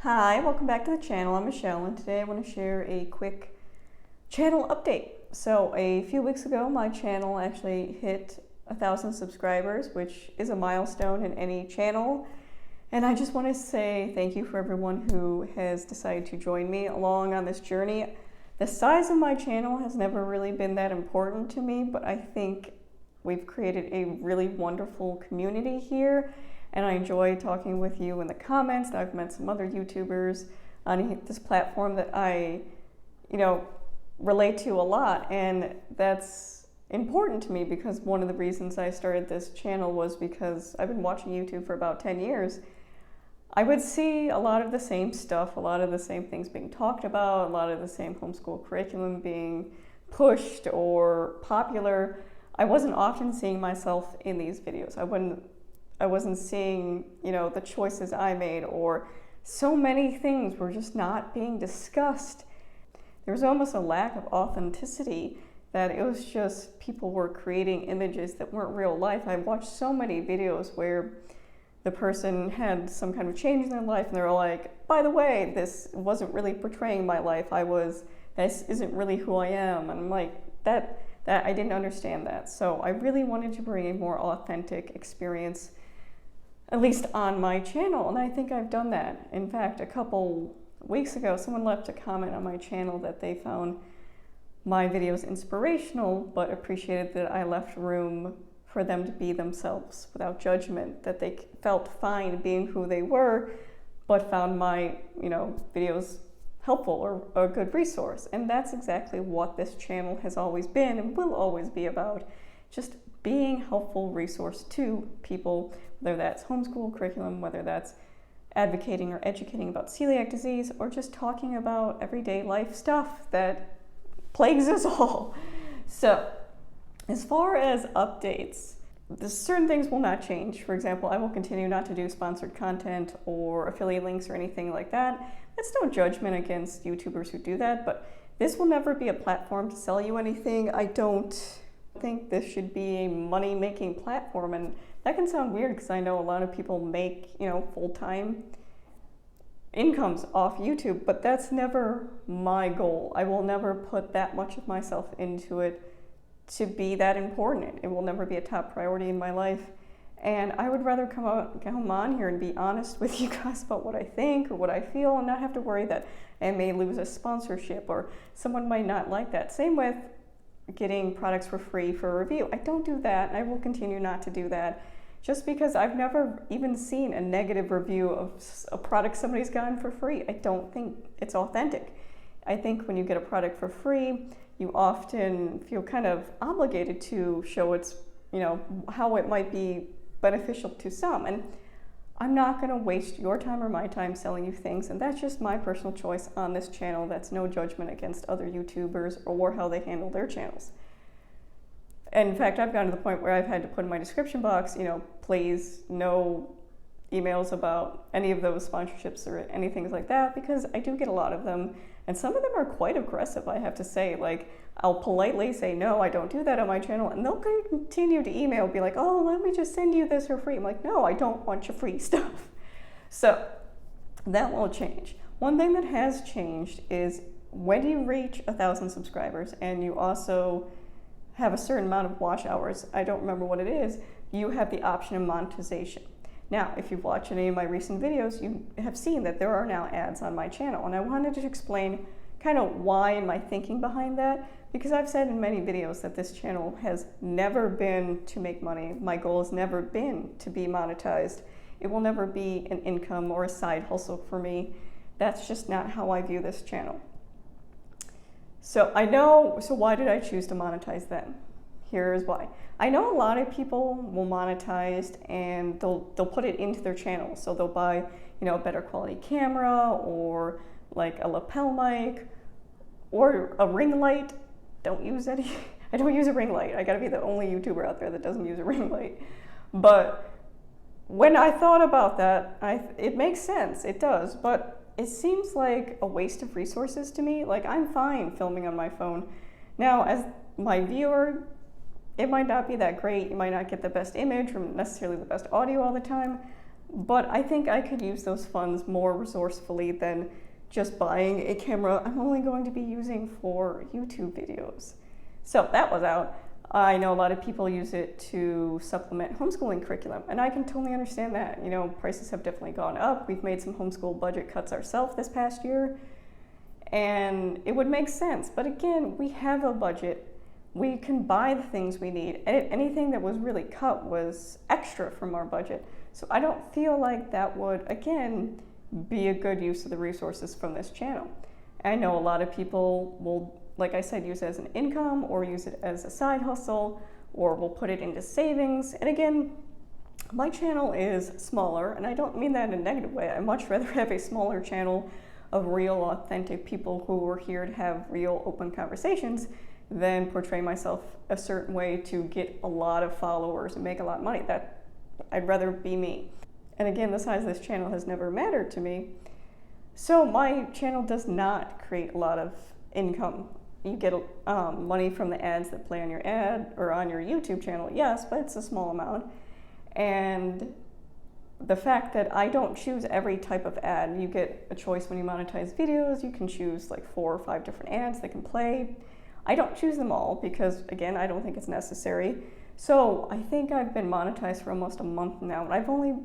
Hi, welcome back to the channel. I'm Michelle, and today I want to share a quick channel update. So a few weeks ago, my channel actually hit 1,000 subscribers, which is a milestone in any channel. And I just want to say thank you for everyone who has decided to join me along on this journey. The size of my channel has never really been that important to me, but I think we've created a really wonderful community here. And I enjoy talking with you in the comments. I've met some other YouTubers on this platform that I, relate to a lot. And that's important to me because one of the reasons I started this channel was because I've been watching YouTube for about 10 years. I would see a lot of the same stuff, a lot of the same things being talked about, a lot of the same homeschool curriculum being pushed or popular. I wasn't often seeing myself in these videos. I wasn't seeing, the choices I made, or so many things were just not being discussed. There was almost a lack of authenticity, that it was just people were creating images that weren't real life. I watched so many videos where the person had some kind of change in their life and they're like, by the way, this wasn't really portraying my life. This isn't really who I am. And I'm like, that I didn't understand that. So I really wanted to bring a more authentic experience, at least on my channel, and I think I've done that. In fact, a couple weeks ago, someone left a comment on my channel that they found my videos inspirational, but appreciated that I left room for them to be themselves without judgment, that they felt fine being who they were, but found my, videos helpful or a good resource. And that's exactly what this channel has always been and will always be about. Just being a helpful resource to people, whether that's homeschool curriculum, whether that's advocating or educating about celiac disease, or just talking about everyday life stuff that plagues us all. So, as far as updates, certain things will not change. For example, I will continue not to do sponsored content or affiliate links or anything like that. That's no judgment against YouTubers who do that, but this will never be a platform to sell you anything. I don't think this should be a money-making platform, and that can sound weird because I know a lot of people make full-time incomes off YouTube, but that's never my goal. I will never put that much of myself into it to be that important. It will never be a top priority in my life, and I would rather come on here and be honest with you guys about what I think or what I feel, and not have to worry that I may lose a sponsorship or someone might not like that. Same with getting products for free for a review. I don't do that, and I will continue not to do that, just because I've never even seen a negative review of a product somebody's gotten for free. I don't think it's authentic. I think when you get a product for free, you often feel kind of obligated to show its, how it might be beneficial to some. And I'm not going to waste your time or my time selling you things, and that's just my personal choice on this channel. That's no judgment against other YouTubers or how they handle their channels. And in fact, I've gotten to the point where I've had to put in my description box, please no emails about any of those sponsorships or anything like that, because I do get a lot of them, and some of them are quite aggressive, I have to say. Like, I'll politely say, no, I don't do that on my channel, and they'll continue to email, be like, oh, let me just send you this for free. I'm like, no, I don't want your free stuff. So that will change. One thing that has changed is when you reach 1,000 subscribers and you also have a certain amount of watch hours, I don't remember what it is, you have the option of monetization. Now, if you've watched any of my recent videos, you have seen that there are now ads on my channel, and I wanted to explain kind of why and my thinking behind that, because I've said in many videos that this channel has never been to make money. My goal has never been to be monetized. It will never be an income or a side hustle for me. That's just not how I view this channel. So why did I choose to monetize then? Here's why. I know a lot of people will monetize and they'll put it into their channel. So they'll buy, a better quality camera, or like a lapel mic, or a ring light. I don't use a ring light. I gotta be the only YouTuber out there that doesn't use a ring light. But when I thought about that, it makes sense, it does, but it seems like a waste of resources to me. Like, I'm fine filming on my phone. Now, as my viewer, it might not be that great. You might not get the best image or necessarily the best audio all the time. but I think I could use those funds more resourcefully than just buying a camera I'm only going to be using for YouTube videos. So that was out. I know a lot of people use it to supplement homeschooling curriculum, and I can totally understand that. You know, prices have definitely gone up. We've made some homeschool budget cuts ourselves this past year, and it would make sense. But again, we have a budget. We can buy the things we need. Anything that was really cut was extra from our budget. So I don't feel like that would, again, be a good use of the resources from this channel. I know a lot of people will, like I said, use it as an income or use it as a side hustle, or will put it into savings. And again, my channel is smaller, and I don't mean that in a negative way. I much rather have a smaller channel of real, authentic people who are here to have real, open conversations than portray myself a certain way to get a lot of followers and make a lot of money. That I'd rather be me. And again, the size of this channel has never mattered to me. So my channel does not create a lot of income. You get money from the ads that play on your ad or on your YouTube channel, yes, but it's a small amount. And the fact that I don't choose every type of ad, you get a choice when you monetize videos. You can choose like 4 or 5 different ads that can play. I don't choose them all because, again, I don't think it's necessary. So I think I've been monetized for almost a month now, and I've only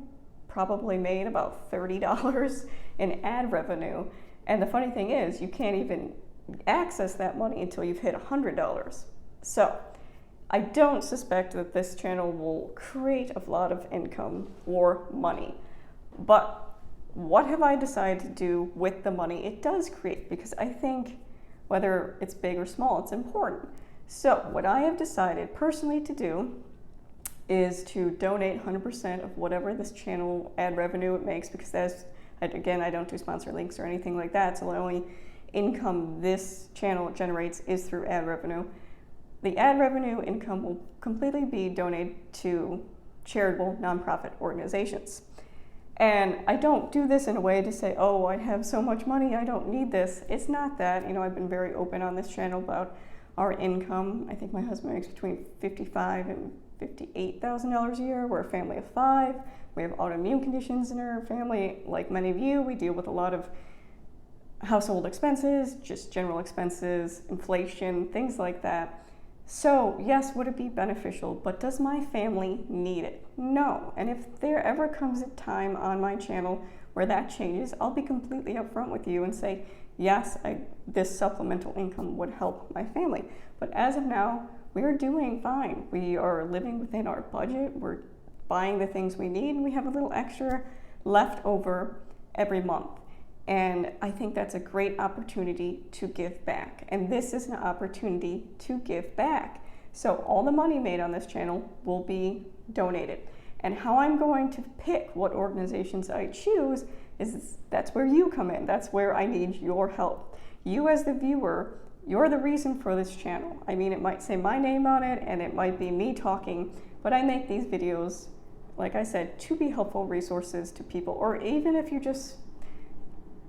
probably made about $30 in ad revenue. And the funny thing is, you can't even access that money until you've hit $100. So I don't suspect that this channel will create a lot of income or money. But what have I decided to do with the money it does create? Because I think whether it's big or small, it's important. So what I have decided personally to do is to donate 100% of whatever this channel ad revenue it makes, because that's, again, I don't do sponsor links or anything like that, so the only income this channel generates is through ad revenue. The ad revenue income will completely be donated to charitable nonprofit organizations. And I don't do this in a way to say, oh, I have so much money, I don't need this. It's not that. You know, I've been very open on this channel about our income. I think my husband makes between $55,000 and $58,000 a year. We're a family of 5. We have autoimmune conditions in our family. Like many of you, we deal with a lot of household expenses, just general expenses, inflation, things like that. So yes, would it be beneficial, but does my family need it? No. And if there ever comes a time on my channel where that changes, I'll be completely upfront with you and say, yes, this supplemental income would help my family. But as of now, we're doing fine. We are living within our budget. We're buying the things we need, and we have a little extra left over every month. And I think that's a great opportunity to give back. And this is an opportunity to give back. So all the money made on this channel will be donated. And how I'm going to pick what organizations I choose is that's where you come in. That's where I need your help. You as the viewer, you're the reason for this channel. I mean, it might say my name on it and it might be me talking, but I make these videos, like I said, to be helpful resources to people. Or even if you just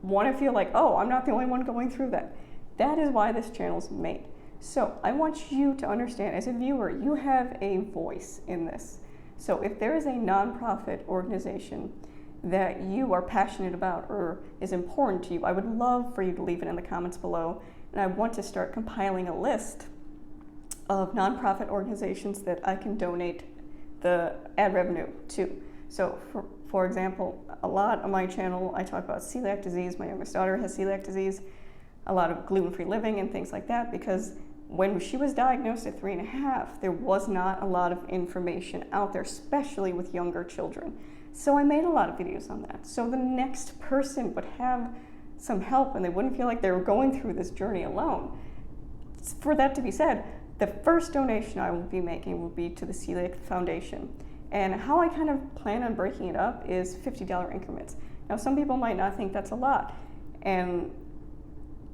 want to feel like, oh, I'm not the only one going through that. That is why this channel's made. So I want you to understand, as a viewer, you have a voice in this. So if there is a nonprofit organization that you are passionate about or is important to you, I would love for you to leave it in the comments below. And I want to start compiling a list of nonprofit organizations that I can donate the ad revenue to. So for example, a lot on my channel, I talk about celiac disease. My youngest daughter has celiac disease, a lot of gluten-free living and things like that, because when she was diagnosed at 3.5, there was not a lot of information out there, especially with younger children. So I made a lot of videos on that. So the next person would have some help and they wouldn't feel like they were going through this journey alone. For that to be said, the first donation I will be making will be to the Celiac Foundation. And how I kind of plan on breaking it up is $50 increments. Now, some people might not think that's a lot. And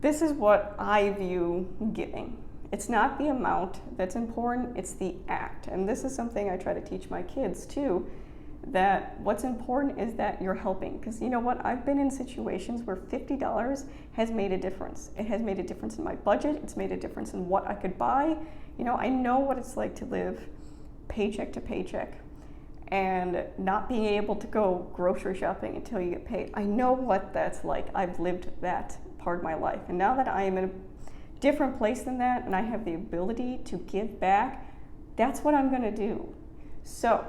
this is what I view giving. It's not the amount that's important, it's the act. And this is something I try to teach my kids too, that what's important is that you're helping. Because you know what, I've been in situations where $50 has made a difference. It has made a difference in my budget, it's made a difference in what I could buy. You know, I know what it's like to live paycheck to paycheck. and not being able to go grocery shopping until you get paid. I know what that's like. I've lived that part of my life. And now that I am in a different place than that and I have the ability to give back, that's what I'm gonna do. So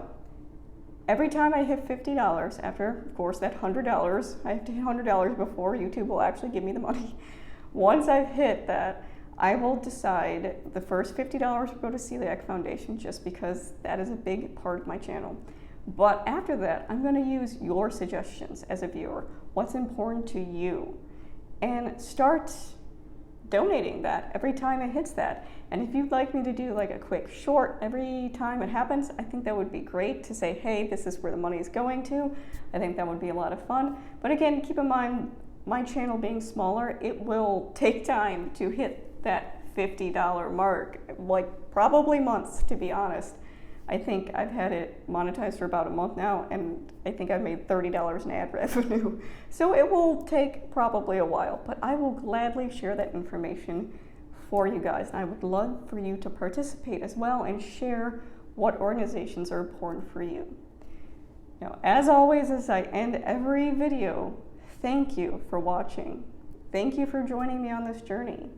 every time I hit $50, after, of course, that $100, I have to hit $100 before YouTube will actually give me the money. Once I've hit that, I will decide the first $50 will go to Celiac Foundation, just because that is a big part of my channel. But after that, I'm gonna use your suggestions as a viewer. What's important to you? And start donating that every time it hits that. And if you'd like me to do like a quick short every time it happens, I think that would be great to say, hey, this is where the money is going to. I think that would be a lot of fun. But again, keep in mind, my channel being smaller, it will take time to hit that $50 mark, like probably months, to be honest. I think I've had it monetized for about a month now, and I think I've made $30 in ad revenue. So it will take probably a while, but I will gladly share that information for you guys. And I would love for you to participate as well and share what organizations are important for you. Now, as always, as I end every video, thank you for watching. Thank you for joining me on this journey.